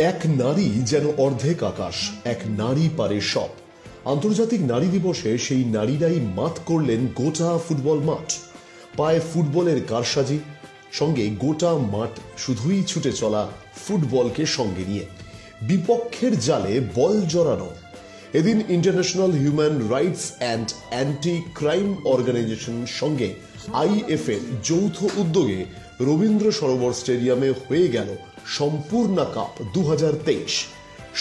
এক নারী যেন অর্ধেক আকাশ, এক নারী পারে সব। আন্তর্জাতিক নারী দিবসে সেই নারীরাই মাত করলেন গোটা ফুটবল মাঠ। পায়ে ফুটবলের কারসাজি, সঙ্গে গোটা মাঠ শুধুই ছুটে চলা ফুটবলকে সঙ্গে নিয়ে। বিপক্ষের জালে বল জড়ানো। এদিন international human rights and anti crime organisation সঙ্গে IF এর যৌথ উদ্যোগে রবীন্দ্র সরোবর স্টেডিয়ামে হয়ে গেল সম্পূর্ণা কাপ 2023।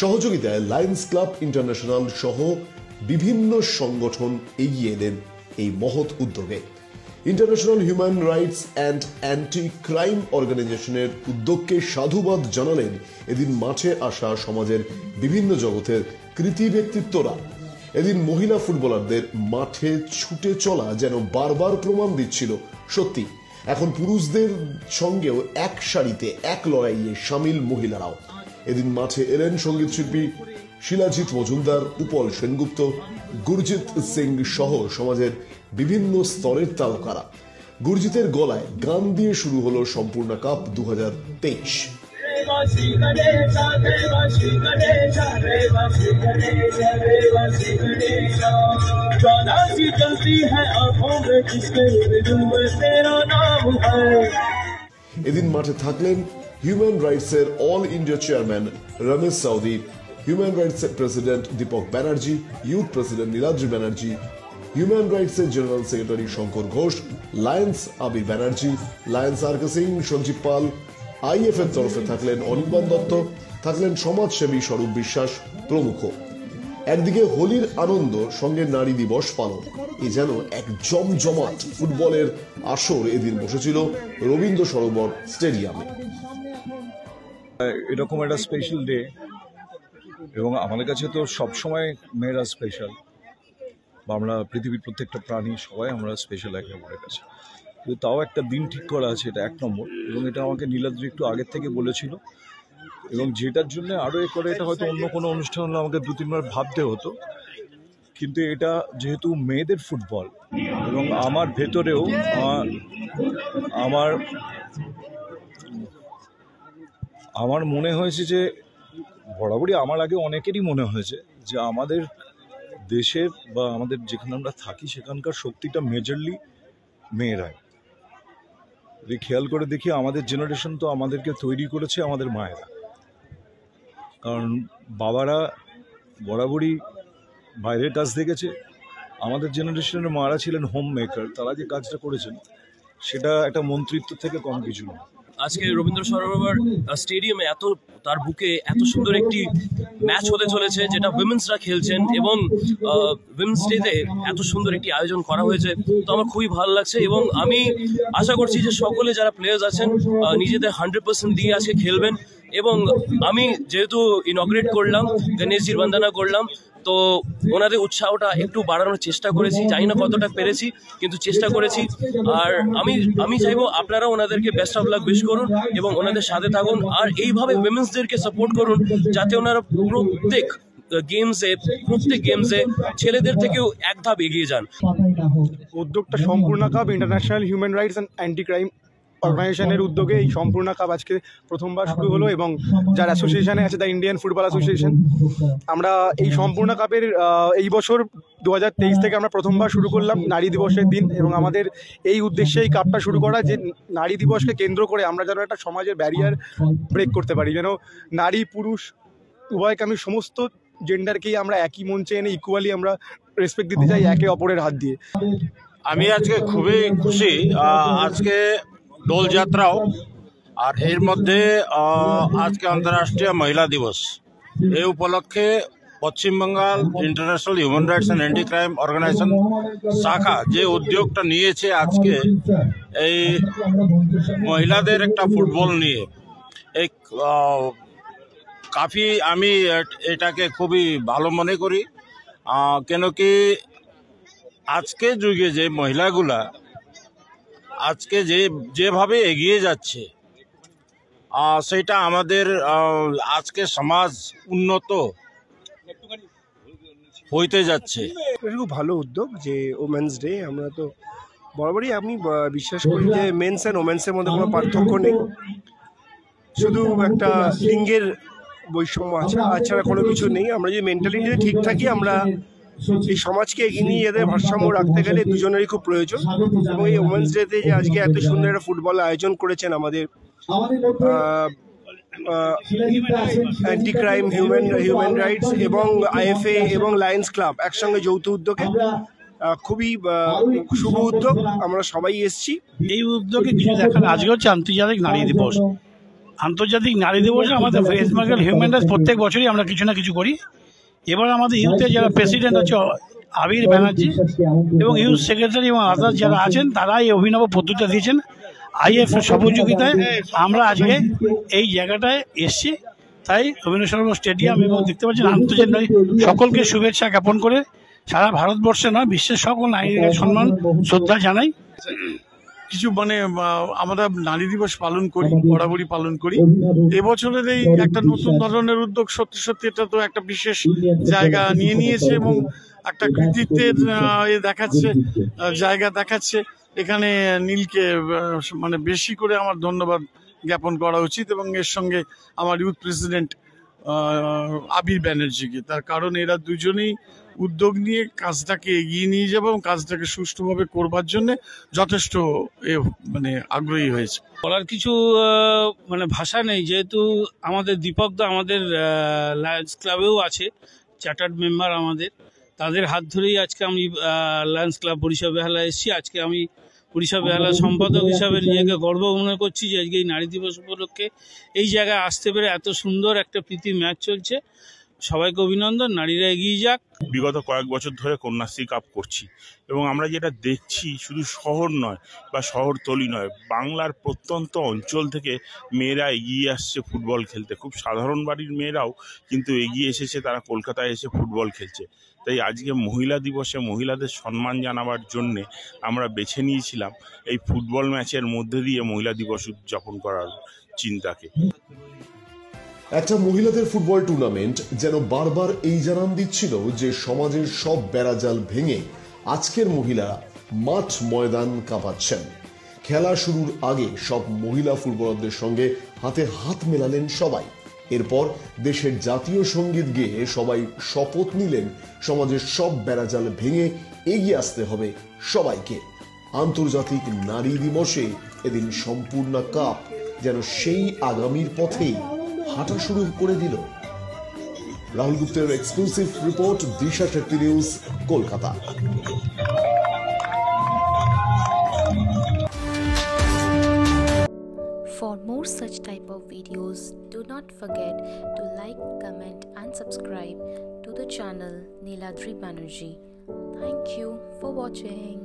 সহযোগিতায় লায়ন্স ক্লাব ইন্টারন্যাশনাল সহ বিভিন্ন সংগঠন এগিয়ে এলেন এই মহৎ উদ্যোগে। International human rights and anti crime অর্গানাইজেশনের উদ্যোগকে সাধুবাদ জানালেন এদিন মাঠে আসা সমাজের বিভিন্ন জগতের কৃতি ব্যক্তিত্বরা। এদিন মহিলা ফুটবলারদের মাঠে ছুটে চলা যেন বারবার প্রমাণ দিচ্ছিল সত্যি এখন পুরুষদের সঙ্গেও এক সারিতে এক লড়াইয়ে সামিল মহিলারাও। এদিন মাঠে এলেন সঙ্গীত শিল্পী শিলাজিৎ মজুমদার, উপল সেনগুপ্ত, গুরজিৎ সিং সহ সমাজের বিভিন্ন স্তরের তারকারা। গুরজিতের গলায় গান দিয়ে শুরু হলো সম্পূর্ণা কাপ 2023। এদিন মাঠে থাকলেন হিউম্যান রাইটস এর all India chairman Ramesh Saudi, human rights এর president Dipak Banerjee, youth president Niladri Banerjee, human rights এর general secretary Shankar Ghosh, Lions Abir Banerjee, Lions R K Singh, Sanjeev Pal. IF এর তরফে থাকলেন অনির্বাণ দত্ত, থাকলেন সমাজসেবী স্বরূপ বিশ্বাস প্রমুখ। একদিকে হোলির আনন্দ, সঙ্গে নারী দিবস পালন, এ যেন এক জমজমাট ফুটবলের আসর এদিন বসেছিল রবীন্দ্র সরোবর স্টেডিয়ামে। এরকম একটা স্পেশাল ডে, এবং আমাদের কাছে তো সবসময় মেয়েরা স্পেশাল, বা আমরা পৃথিবীর প্রত্যেকটা প্রাণী সবাই আমরা স্পেশাল একে অপরের কাছে। কিন্তু তাও একটা দিন ঠিক করা আছে, এটা 1 নম্বর, এবং এটা আমাকে নীলাদ্রি একটু আগের থেকে বলেছিল, এবং যেটার জন্য আরও করে এটা হয়তো অন্য কোনো অনুষ্ঠান হলে আমাকে 2-3 বার ভাবতে হতো, কিন্তু এটা যেহেতু মেয়েদের ফুটবল, এবং আমার ভেতরেও আমার মনে হয়েছে যে বরাবরই আমার আগে অনেকেরই মনে হয়েছে যে আমাদের দেশের বা আমাদের যেখানে আমরা থাকি সেখানকার শক্তিটা মেজরলি মেয়েরাই। যদি খেয়াল করে দেখি, আমাদের জেনারেশন তো আমাদেরকে তৈরি করেছে আমাদের মায়েরা, কারণ বাবারা বরাবরই বাইরের কাজ দেখেছে। আমাদের জেনারেশনের মারা ছিলেন হোম মেকার, তারা যে কাজটা করেছেন সেটা একটা মন্ত্রিত্ব থেকে কম কিছু না। আজকে রবীন্দ্র সরোবর স্টেডিয়ামে তার বুকে এত সুন্দর একটি ম্যাচ হতে চলেছে, যেটা উইমেন্সরা খেলছেন, এবং উইমেন্স ডেতে এত সুন্দর একটি আয়োজন করা হয়েছে। তো আমার খুবই ভালো লাগছে, এবং আমি আশা করছি যে সকলে যারা প্লেয়ার্স আছেন নিজেদের 100% দিয়ে আজকে খেলবেন। এবং আমি যেহেতু ইনগ্রেট করলাম, গণেশজির বন্দনা করলাম, তো ওনাদের উৎসাহটা একটু বাড়ানোর চেষ্টা করেছি। জানি না কতটা পেরেছি, কিন্তু চেষ্টা করেছি। আর আমি চাইবো আপনারা ওনাদেরকে বেস্ট অফ লাক উইশ করুন এবং ওনাদের সাথে থাকুন, আর এইভাবে উইমেন্সদেরকে সাপোর্ট করুন, যাতে ওনারা প্রত্যেক গেমসে ছেলেদের থেকেও এক ধাপ এগিয়ে যান। উদ্যোগটা Sampurna cup international human rights and anti crime অর্গানাইজেশনের উদ্যোগে এই সম্পূর্ণা কাপ আজকে প্রথমবার শুরু হলো, এবং যার অ্যাসোসিয়েশনে আছে দ্য ইন্ডিয়ান ফুটবল অ্যাসোসিয়েশন। আমরা এই সম্পূর্ণা কাপের এই বছর 2023 থেকে আমরা প্রথমবার শুরু করলাম নারী দিবসের দিন, এবং আমাদের এই উদ্দেশ্যে এই কাপটা শুরু করা যে নারী দিবসকে কেন্দ্র করে আমরা যেন একটা সমাজের ব্যারিয়ার ব্রেক করতে পারি, যেন নারী পুরুষ উভয়কে, আমি সমস্ত জেন্ডারকেই আমরা একই মঞ্চে এনে ইকুয়ালি আমরা রেসপেক্ট দিতে চাই একে অপরের হাত দিয়ে। আমি আজকে খুবই খুশি, আজকে দোলযাত্রাও, আর এর মধ্যে আজকে আন্তর্রাষ্ট্রীয় মহিলা দিবস। এই উপলক্ষে পশ্চিমবঙ্গাল international human rights and anti crime organisation শাখা যে উদ্যোগটা নিয়েছে আজকে এই মহিলাদের একটা ফুটবল নিয়ে, এই কাফি আমি এটাকে খুবই ভালো মনে করি। কেন কি আজকে যুগে যে মহিলাগুলা আজকে যেভাবে এগিয়ে যাচ্ছে, সেটা আমাদের আজকে সমাজ উন্নত হইতে যাচ্ছে। খুব ভালো উদ্যোগ যে ওমেন্স ডে। আমরা তো বরাবরই আমি বিশ্বাস করি যে মেন্স অ্যান্ড ওমেন্সের মধ্যে কোনো পার্থক্য নেই, শুধু একটা লিঙ্গের বৈষম্য আছে, আর ছাড়া কোনো কিছু নেই। আমরা যদি মেন্টালিটি ঠিক থাকি, আমরা এই সমাজকে এগিয়ে নিয়ে যেতে ভারসাম্য রাখতে গেলে দুজনেরই খুব প্রয়োজন। এবং এই ওমেন্স ডেতে যে আজকে এত সুন্দর একটা ফুটবল আয়োজন করেছেন আমাদের অ্যান্টি ক্রাইম হিউম্যান রাইটস এবং আইএফএ এবং লায়ন্স ক্লাব একসঙ্গে যৌথ উদ্যোগে খুবই শুভ উদ্যোগ, আমরা সবাই এসেছি। এই উদ্যোগে কিছু দেখার, আজকে হচ্ছে আন্তর্জাতিক নারী দিবস। আন্তর্জাতিক নারী দিবসে আমাদের ওয়েস্ট বেঙ্গল হিউম্যান রাইটস প্রত্যেক বছরই আমরা কিছু না কিছু করি। এবার আমাদের ইউথের যারা প্রেসিডেন্ট হচ্ছে আবির ব্যানার্জি এবং ইউথ সেক্রেটারি এবং আদার্স যারা আছেন, তারা এই অভিনব পদ্ধতিটা দিয়েছেন। আইএফ সহযোগিতায় আমরা আজকে এই জায়গাটায় এসছি। তাই রবীন্দ্র সরোবর স্টেডিয়াম এবং দেখতে পাচ্ছেন আন্তর্জাতিক সকলকে শুভেচ্ছা জ্ঞাপন করে সারা ভারতবর্ষে নয়, বিশ্বের সকল নারীদের সম্মান শ্রদ্ধা জানাই। কিছু আমরা নারী দিবস পালন করি, বরাবরই পালন করি। এবছরের এই একটা নতুন ধরনের উদ্যোগ সত্যি সত্যি এটা তো একটা বিশেষ জায়গা নিয়ে নিয়েছে এবং একটা কৃতিত্বের দেখাচ্ছে, জায়গা দেখাচ্ছে। এখানে নীলকে বেশি করে আমার ধন্যবাদ জ্ঞাপন করা উচিত এবং এর সঙ্গে আমার ইউথ প্রেসিডেন্ট আবির ব্যানার্জিকে, তার কারণ এরা দুজনেই উদ্যোগ নিয়ে কাজটাকে এগিয়ে নিয়ে যাবে এবং কাজটাকে সুষ্ঠুভাবে করবার জন্য যথেষ্ট আগ্রহী হয়েছে। বলার কিছু ভাষা নেই, যেহেতু আমাদের দীপক দা আমাদের লায়ন্স ক্লাবেও আছে, চার্টার্ড মেম্বার আমাদের, তাদের হাত ধরেই আজকে আমি লায়ন্স ক্লাব বরিশা বেহালা এসেছি। আজকে আমি বরিশা বেহালার সম্পাদক হিসাবে নিজেকে গর্ব মনে করছি যে আজকে এই নারী দিবস উপলক্ষে এই জায়গায় আসতে পেরে এত সুন্দর একটা প্রীতি ম্যাচ চলছে। সবাইকে অভিনন্দন, নারীরা এগিয়ে যাক। বিগত কয়েক বছর ধরে কন্যাশ্রী কাপ করছি এবং আমরা যেটা দেখছি শুধু শহর নয় বা শহরতলি নয়, বাংলার প্রত্যন্ত অঞ্চল থেকে মেয়েরা এগিয়ে আসছে ফুটবল খেলতে। খুব সাধারণ বাড়ির মেয়েরাও কিন্তু এগিয়ে এসেছে, তারা কলকাতায় এসে ফুটবল খেলছে। তাই আজকে মহিলা দিবসে মহিলাদের সম্মান জানাবার জন্যে আমরা বেছে নিয়েছিলাম এই ফুটবল ম্যাচের মধ্যে দিয়ে মহিলা দিবস উদযাপন করার চিন্তাকে। একটা মহিলাদের ফুটবল টুর্নামেন্ট যেন বারবার এই জানান দিচ্ছিল যে সমাজের সব বেড়াজাল ভেঙে আজকের মহিলারা মাঠ ময়দান কাঁপাচ্ছেন। খেলা শুরুর আগে সব মহিলা ফুটবলারদের সঙ্গে হাতে হাত মেলালেন সবাই। এরপর দেশের জাতীয় সঙ্গীত গেয়ে সবাই শপথ নিলেন সমাজের সব বেড়াজাল ভেঙে এগিয়ে আসতে হবে সবাইকে। আন্তর্জাতিক নারী দিবসে এদিন সম্পূর্ণ কাপ যেন সেই আগামীর পথেই হাঁটা শুরু করে দিল। রাহুল গুপ্তের exclusive report, Disha Shakti news, Kolkata. For more such type of videos, do not forget to like, comment and subscribe to the channel Neeladri Banerjee. Thank you for watching.